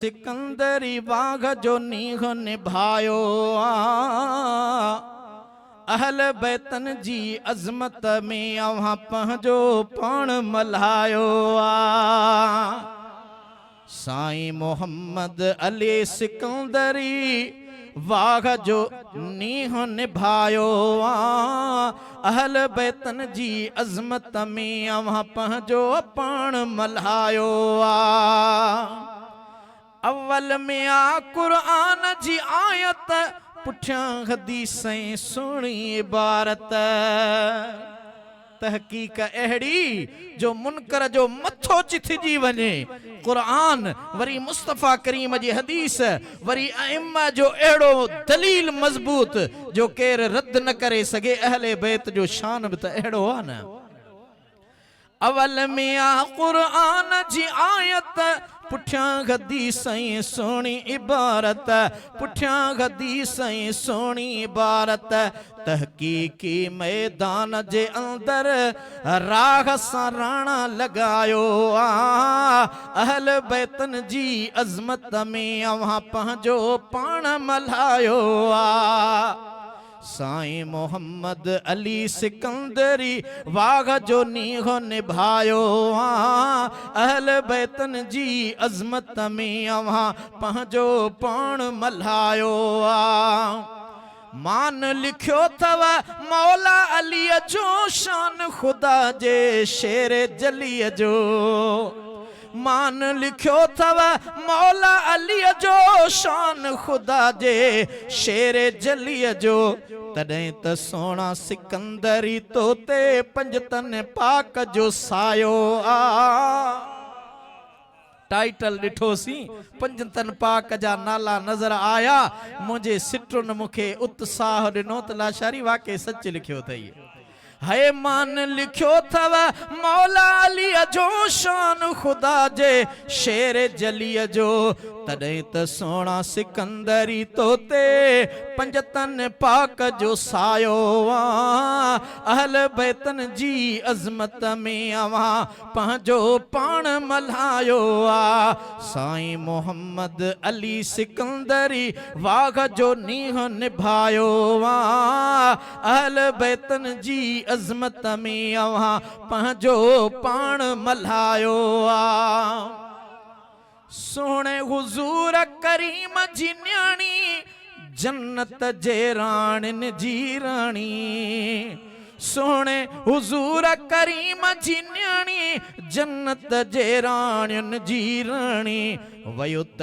सिकंदरी बाग जो नीह निभायो अहल बैतन जी अजमत में अवां पंहिंजो पाण मल्हायो साईं मोहम्मद अली सिकंदरी वाघ जो नीह निभायो अहल बैतन जी अजमत में अवां पंहिंजो पाण मल्हायो अव्वल में आ कुरान जी आयत पुठियां हदीसें सुणी इबारत तहकीक अहिड़ी जो मुनकर जो मथो चिथजी वञे कुरान वरी मुस्तफ़ा करीम जी हदीस वरी अइम्मा जो अहिड़ो दलील मज़बूत जो केर रद्द न करे सके अहले बैत जो शान भी त अहिड़ो आहे न अवल में आ कुरान जी आयत पुठियां हदीसें सुणी इबारत पुठियां हदीसें सुणी इबारत तहकीकी मैदान जे अंदर राह सां राणा लगायो अहल बैतन जी अजमत में अवां पंहिंजो पाण मल्हायो साईं मोहम्मद अली सिकंदरी वाघ जो नीह निभायो अहल बैतन जी अजमत में अवां पंहिंजो पाण मल्हायो मान लिखियो थव मौला अलीअ जो शान खुदा जे शेर जलीअ जो मान लिखियो थव मौला अलीअ जो शान खुदा जे शेर जलीअ जो तॾहिं त सोना सिकंदरी तोते पंजतन पाक जो सायो टाइटल ॾिठोसीं पंजतन पाक जा नाला नज़र आया मुंहिंजे सिटुन मूंखे उत्साह ॾिनो त लाशारी वाक़ई सच लिखियो अथई है मान लिखियो थव मौला अलीअ जो शान खुदा जे शेर जलीअ जो तॾहिं त सोना सिकंदरी तोते पंजतन पाक जो सायो अहल बैतन जी अजमत में अवां पंहिंजो पाण मल्हायो साईं मोहम्मद अली सिकंदरी वाघ जो नीह निभायो अहल बैतन जी अजमत में अवां पंहिंजो पाण मल्हायो सोने हुजूर करीम जी न्याणी जन्नत जे राणिन जी राणी सोने हुजूर करीम जी न्याणी जन्नत जे राणिन जी राणी वयो त